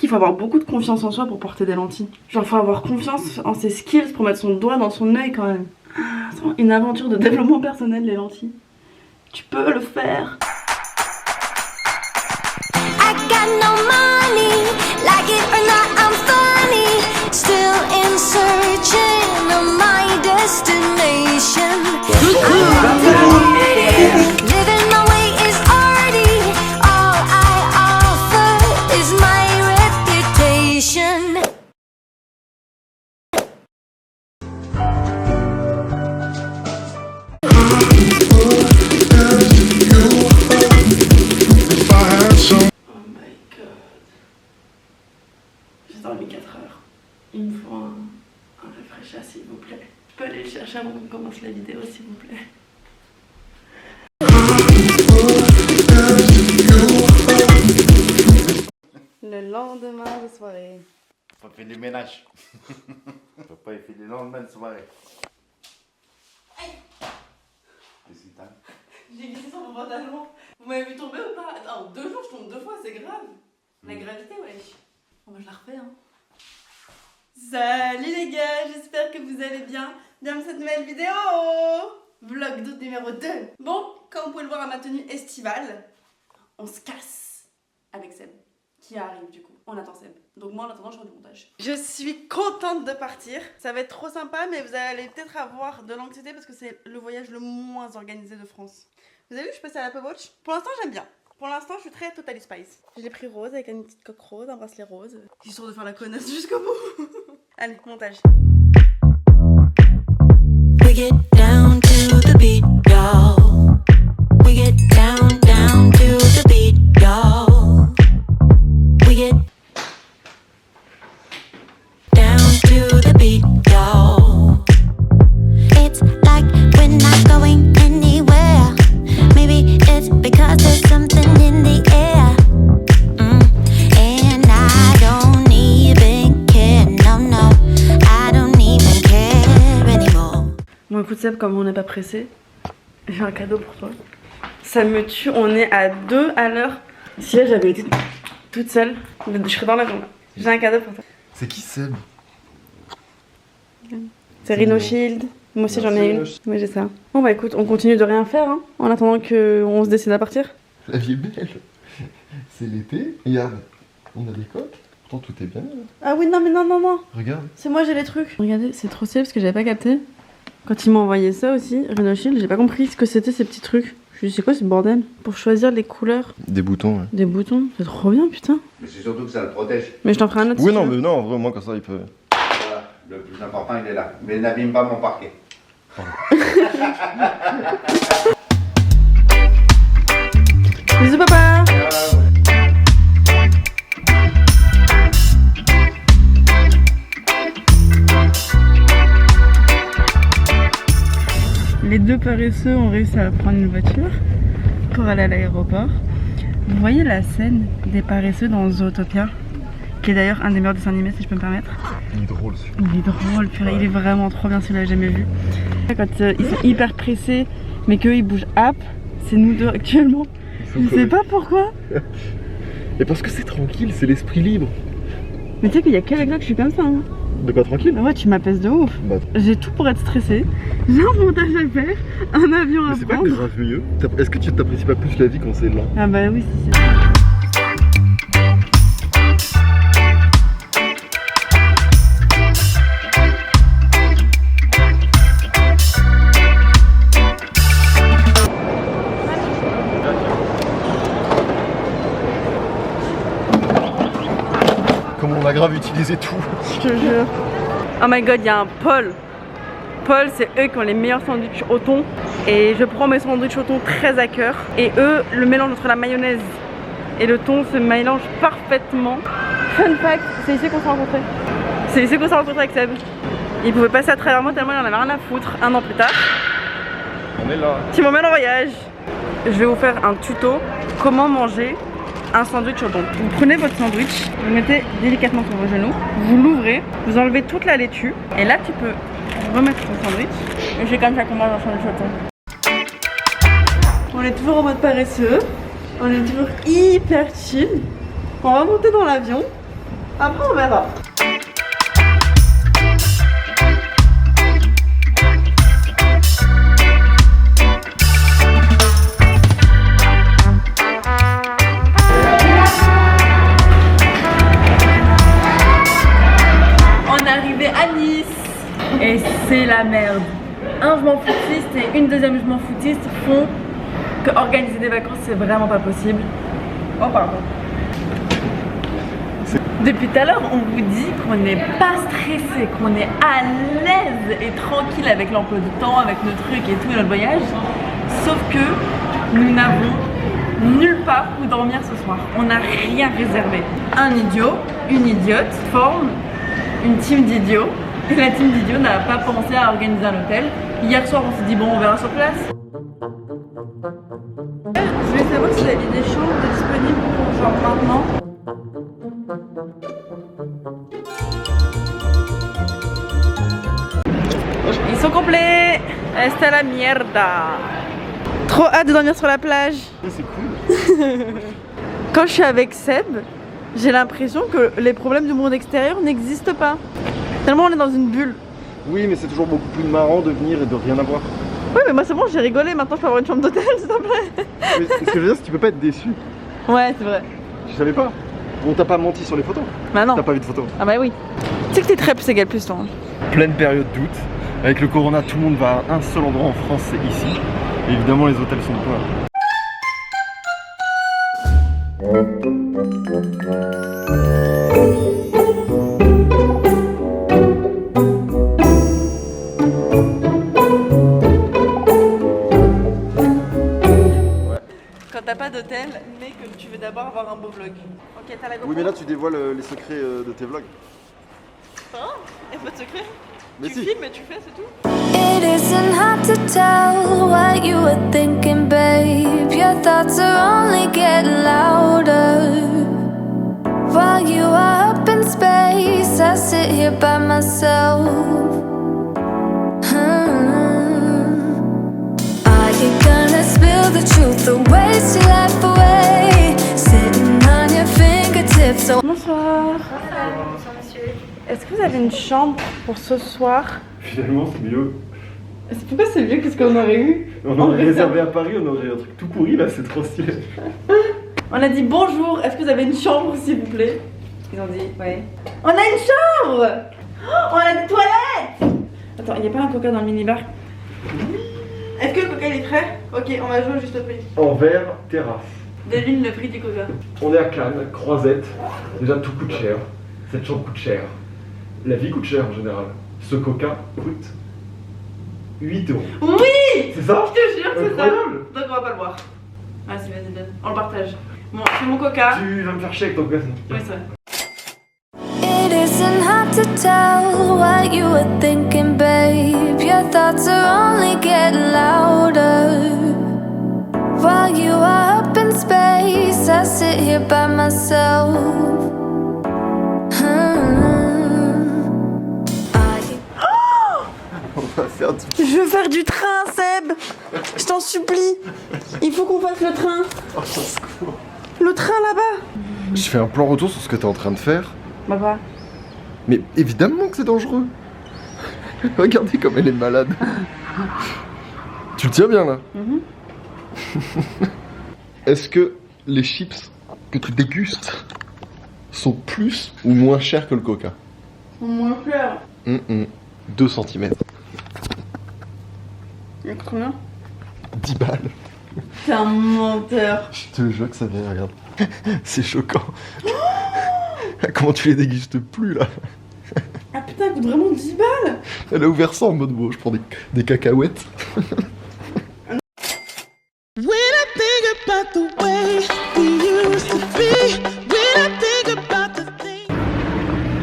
qu'il faut avoir beaucoup de confiance en soi pour porter des lentilles. Genre faut avoir confiance en ses skills pour mettre son doigt dans son œil quand même. Attends, une aventure de développement personnel les lentilles. Tu peux le faire. I got no money, like it or not I'm funny, still in searching of my destination. Living my way is arty, all I offer is my reputation. Oh my god. J'ai dormi 4 heures. Il me faut un rafraîchisseur s'il vous plaît. Je peux aller le chercher avant qu'on commence la vidéo s'il vous plaît. Le lendemain de soirée. Papa fait du ménage. Papa il fait du lendemain de soirée. Qu'est-ce que t'as? J'ai glissé sur mon pantalon. Vous m'avez vu tomber ou pas? Attends, 2 jours je tombe 2 fois, c'est grave. La gravité, wesh. Bon, bah je la refais, hein. Salut les gars, j'espère que vous allez bien. Bienvenue dans cette nouvelle vidéo. Vlog d'août numéro 2. Bon, comme vous pouvez le voir à ma tenue estivale, on se casse avec Seb. Qui arrive du coup. On attend Seb. Donc moi en attendant je fais du montage. Je suis contente de partir. Ça va être trop sympa mais vous allez peut-être avoir de l'anxiété parce que c'est le voyage le moins organisé de France. Vous avez vu je suis passée à l'Apple Watch. Pour l'instant j'aime bien. Pour l'instant je suis très Totally Spice. Je l'ai pris rose avec une petite coque rose, un bracelet rose. Histoire de faire la connasse jusqu'au bout. Allez, montage. We get down to the beat, y'all. We get down to the beat, y'all. We get down to the beat, y'all. It's like we're not going anywhere. Maybe it's because there's something in the air. And I don't even care, no, I don't even care anymore. Bon écoute Seb, comme on n'est pas pressé, j'ai un cadeau pour toi. Ça me tue, on est à 2 à l'heure. Si là j'avais été toute seule, je serais dans l'avion là. J'ai un cadeau pour toi. C'est qui Seb? C'est Rhino Shield. Moi aussi j'en ai une. Moi j'ai ça. Bon bah écoute, on continue de rien faire hein, en attendant qu'on se décide à partir. La vie est belle. C'est l'été. Regarde, on a des coques. Pourtant tout est bien. Ah oui non mais non. Regarde. C'est moi j'ai les trucs. Regardez, c'est trop stylé parce que j'avais pas capté. Quand il m'a envoyé ça aussi, Rhino Shield, j'ai pas compris ce que c'était ces petits trucs. Je me suis dit c'est quoi ce bordel? Pour choisir les couleurs. Des boutons, ouais. Des boutons, c'est trop bien putain. Mais c'est surtout que ça le protège. Mais je t'en ferai un autre. Oui, si non, tu veux. mais non, vraiment, comme ça, il peut. Voilà, le plus important il est là. Mais n'abîme pas mon parquet. Bisous papa. Les deux paresseux ont réussi à prendre une voiture pour aller à l'aéroport. Vous voyez la scène des paresseux dans Zootopia, qui est d'ailleurs un des meilleurs dessins animés si je peux me permettre. Il est drôle, celui-là. Il est drôle, purée, il est vraiment trop bien si vous l'avez jamais vu. Quand ils sont hyper pressés, mais qu'eux ils bougent hop, c'est nous deux actuellement. Je sais pas pourquoi. Et parce que c'est tranquille, c'est l'esprit libre. Mais tu sais qu'il y a qu'avec toi que je suis comme ça. Hein. De quoi tranquille? Ouais, tu m'apaises de ouf. Bah, J'ai tout pour être stressée. J'ai un montage à faire, un avion à mais c'est pas prendre. grave mieux. Est-ce que tu t'apprécies pas plus la vie quand c'est lent? Ah bah oui, c'est ça. Comme on a grave utilisé tout. Je te jure. Oh my god, il y a un Paul. Paul, c'est eux qui ont les meilleurs sandwichs au thon. Et je prends mes sandwichs au thon très à cœur. Et eux, le mélange entre la mayonnaise et le thon se mélange parfaitement. Fun fact, c'est ici qu'on s'est rencontrés. C'est ici qu'on s'est rencontrés avec Seb. Il pouvait passer à travers moi tellement il en avait rien à foutre. 1 an plus tard, On est là. tu m'emmènes en voyage. Je vais vous faire un tuto comment manger un sandwich au thon. Vous prenez votre sandwich, vous le mettez délicatement sur vos genoux, vous l'ouvrez, vous enlevez toute la laitue et là tu peux remettre ton sandwich. Et c'est comme ça qu'on mange un sandwich au thon. On est toujours en mode paresseux, on est toujours hyper chill. On va monter dans l'avion Après, on verra. Et c'est la merde. Un je m'en foutiste et une deuxième je m'en foutiste font que organiser des vacances c'est vraiment pas possible. Oh pardon. Depuis tout à l'heure on vous dit qu'on n'est pas stressé, qu'on est à l'aise et tranquille avec l'emploi du temps, avec nos trucs et tout et notre voyage. Sauf que nous n'avons nulle part où dormir ce soir. On n'a rien réservé. Un idiot, une idiote forme une team d'idiots. Et la team d'idiots n'a pas pensé à organiser un hôtel. Hier soir, on s'est dit, bon, on verra sur place. Je voulais savoir s'il y avait des chambres disponibles pour genre maintenant. Ils sont complets. Hasta la mierda. Trop hâte de dormir sur la plage. C'est cool. Quand je suis avec Seb, j'ai l'impression que les problèmes du monde extérieur n'existent pas. Tellement on est dans une bulle. Oui, mais c'est toujours beaucoup plus marrant de venir et de rien avoir. Oui, mais moi c'est bon, j'ai rigolé. Maintenant je peux avoir une chambre d'hôtel, s'il te plaît. Mais ce que je veux dire, c'est que tu peux pas être déçu. Ouais, c'est vrai. Tu savais pas? On t'a pas menti sur les photos. Bah non. T'as pas vu de photos. Ah bah oui. Tu sais que t'es très plus égal plus toi. Pleine période d'août. Avec le corona, tout le monde va à un seul endroit en France, c'est ici. Et évidemment, les hôtels sont pleins. Quand t'as pas d'hôtel, mais que tu veux d'abord avoir un beau vlog. Ok, t'as la GoPro. Oui, mais là, tu dévoiles les secrets de tes vlogs. Hein? Y'a pas de secret? Mais tu si. filmes et tu fais, c'est tout? It isn't hard to tell what you were thinking, babe. Your thoughts are only getting louder. While you are up in space, I sit here by myself. Are you gonna spill the truth or waste your life away? Sitting on your fingertips. So Bonsoir. Est-ce que vous avez une chambre pour ce soir? Finalement, c'est mieux. Pourquoi c'est mieux que ce qu'on aurait eu? On aurait réservé à Paris, on aurait un truc tout pourri, là, c'est trop stylé. On a dit bonjour, est-ce que vous avez une chambre s'il vous plaît? Ils ont dit oui. On a une chambre! Oh, on a des toilettes! Attends, il n'y a pas un coca dans le minibar? Est-ce que le coca il est frais? Ok, on va jouer au juste prix. En verre, terrasse. Devine le prix du coca. On est à Cannes, Croisette. Déjà, tout coûte cher. Cette chambre coûte cher. La vie coûte cher en général. Ce coca coûte 8 €. Oui! C'est ça? Je te jure que c'est ça! Incroyable. Donc on va pas le boire. Ah si, vas-y, donne. On le partage. Bon, c'est mon coca. Tu vas me faire chier avec ton coca. Oui, c'est vrai. it isn't hard to tell what you were thinking, babe. Your thoughts are only getting louder. While you are up in space, I sit here by myself. On va faire du... Je veux faire du train, Seb! Je t'en supplie! Il faut qu'on fasse le train! Oh, au secours. Le train là-bas! Je fais un plan retour sur ce que t'es en train de faire. Bah quoi? Mais évidemment que c'est dangereux. Regardez comme elle est malade. Tu le tiens bien là. Est-ce que les chips que tu dégustes sont plus ou moins chers que le coca? Moins cher. 2 cm. Il coûte combien? 10 balles. T'es un menteur. Je te jure que ça vient, regarde. C'est choquant. Comment tu les dégustes plus là? Ah putain, il coûte vraiment 10 balles! Elle a ouvert ça en mode bon, je prends des cacahuètes.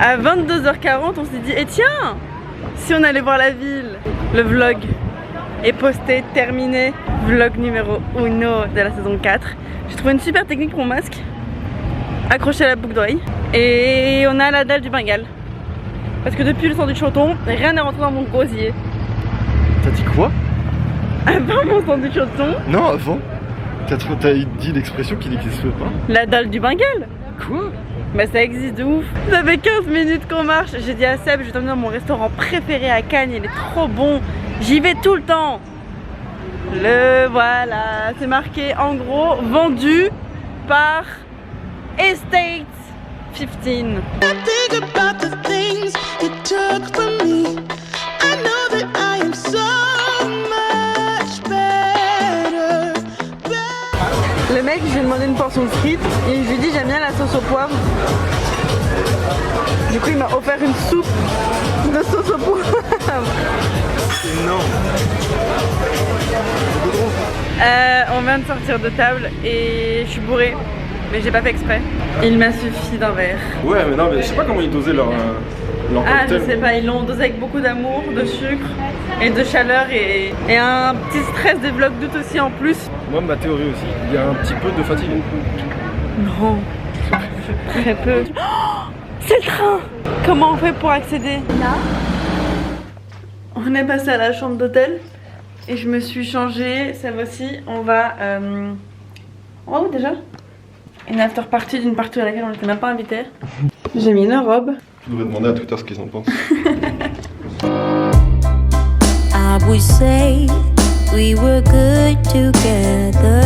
À 22h40, on s'est dit, et tiens, si on allait voir la ville. Le vlog est posté, terminé. Vlog numéro 1 de la saison 4. J'ai trouvé une super technique pour mon masque. Accroché à la boucle d'oreille. Et on a la dalle du Bengale. Parce que depuis le sandwich au thon, rien n'est rentré dans mon gosier. T'as dit quoi? Avant mon sandwich au thon, Non, avant. T'as dit l'expression qui n'existe pas. la dalle du Bengale. Quoi? Bah ça existe de ouf. Ça fait 15 minutes qu'on marche. J'ai dit à Seb, je vais t'emmener dans mon restaurant préféré à Cannes, il est trop bon. J'y vais tout le temps. Le voilà, c'est marqué en gros vendu par Estate 15. Think about the things you took from me. I know that I am so much better. Le mec, j'ai demandé une portion de frites et je lui dis j'aime bien la sauce au poivre. Du coup, il m'a offert une soupe de sauce au poivre. On vient de sortir de table et je suis bourrée, mais j'ai pas fait exprès. Il m'a suffi d'un verre. Ouais, mais non, mais je sais pas comment ils dosaient leur Ah, cocktail. je sais pas, ils l'ont dosé avec beaucoup d'amour, de sucre et de chaleur et un petit stress des vlogs d'août aussi en plus. Moi, ma théorie aussi, il y a un petit peu de fatigue. Non, très peu. Oh, c'est le train! Comment on fait pour accéder? Là. On est passé à la chambre d'hôtel et je me suis changée. Ça aussi, on va où déjà? Une after party d'une partie à laquelle on n'était même pas invité. J'ai mis une robe. Tu devrais demander à Twitter ce qu'ils en pensent. I would say we were good together.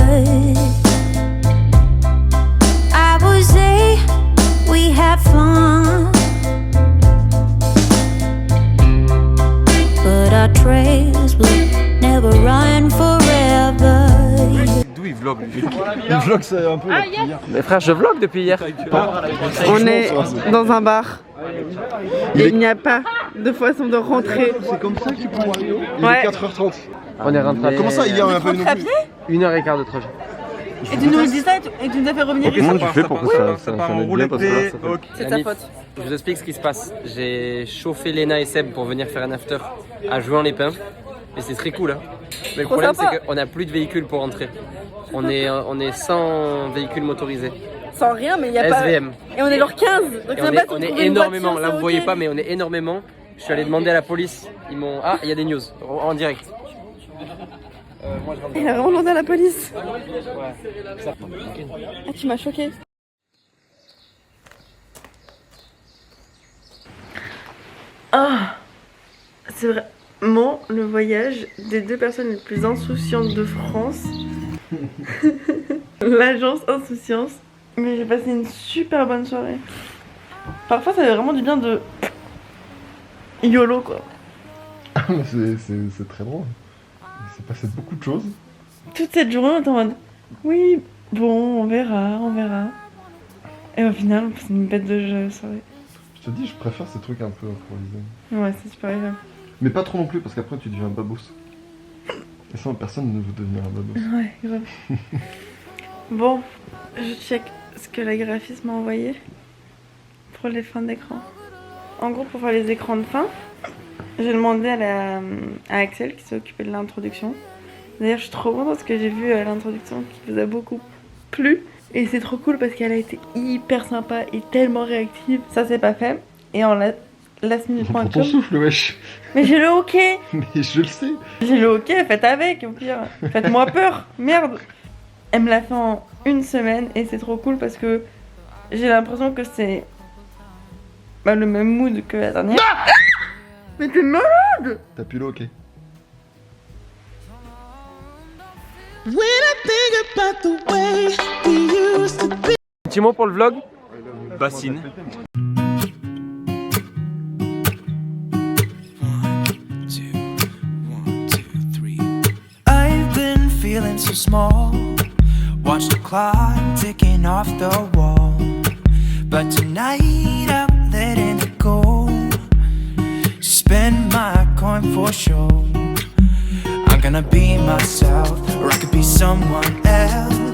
I would say we had fun. But our trails will never run forever. D'où ils vloguent lui? Ils vloguent, c'est un peu. Mais frère, je vlog depuis hier. On est dans un bar. Et il n'y a pas de façon de rentrer. C'est comme ça qu'ils prennent Rio. Il Ouais. est 4h30. On est rentré. Comment ça, hier, on a pas eu non plus? 1h15 de trajet. Et tu nous dis ça et tu nous as fait revenir. Comment tu fais pour que ça aide bien parce que là, ça fait... C'est ta faute. Je vous explique ce qui se passe. J'ai chauffé Léna et Seb pour venir faire un after à Juan-les-Pins. Et c'est très cool. Hein. Mais le Trop problème, sympa. c'est qu'on n'a plus de véhicules pour rentrer. On est sans véhicules motorisés. Sans rien, mais il n'y a pas. SVM. Et on est leur 15. Donc Et c'est pas on trouver est une énormément. voiture, Là, c'est vous voyez ok. pas, mais on est énormément. Je suis allé demander à la police. Ils m'ont. Ah, il y a des news en direct. Moi, je rentre. Il a vraiment demandé à la police. Ah, tu m'as choqué. Ah, c'est vraiment le voyage des deux personnes les plus insouciantes de France. L'agence Insouciance. Mais j'ai passé une super bonne soirée. Parfois, ça fait vraiment du bien de YOLO quoi. C'est très drôle. Il s'est passé beaucoup de choses. Toute cette journée, on est en mode oui, bon, on verra, on verra. Et au final, c'est une bête de jeu soirée. Je te dis, je préfère ces trucs un peu improvisés. Ouais, c'est super agréable. Mais pas trop non plus, parce qu'après tu deviens un babos. Et ça, personne ne veut devenir un babos. Ouais, grave. Bon, je check ce que la graphiste m'a envoyé pour les fins d'écran. En gros, pour faire les écrans de fin, j'ai demandé à Axel qui s'est occupé de l'introduction. D'ailleurs, je suis trop contente parce que j'ai vu l'introduction qui vous a beaucoup plu. Et c'est trop cool parce qu'elle a été hyper sympa et tellement réactive. Ça, c'est pas fait. Et en last minute Prends ton souffle, wesh. Mais j'ai le hockey. Mais je le sais. J'ai le hockey, faites avec, au pire. Faites-moi peur, merde. Elle me l'a fait en une semaine et c'est trop cool parce que j'ai l'impression que c'est le même mood que la dernière. Ah, mais t'es malade. T'as pu le ok. When I think about the way we used to be. Petit mot pour le vlog. Bassine. I've been feeling so small. Watch the clock ticking off the wall. But tonight I'm letting it go. Spend my coin for sure. I'm gonna be myself, or I could be someone else.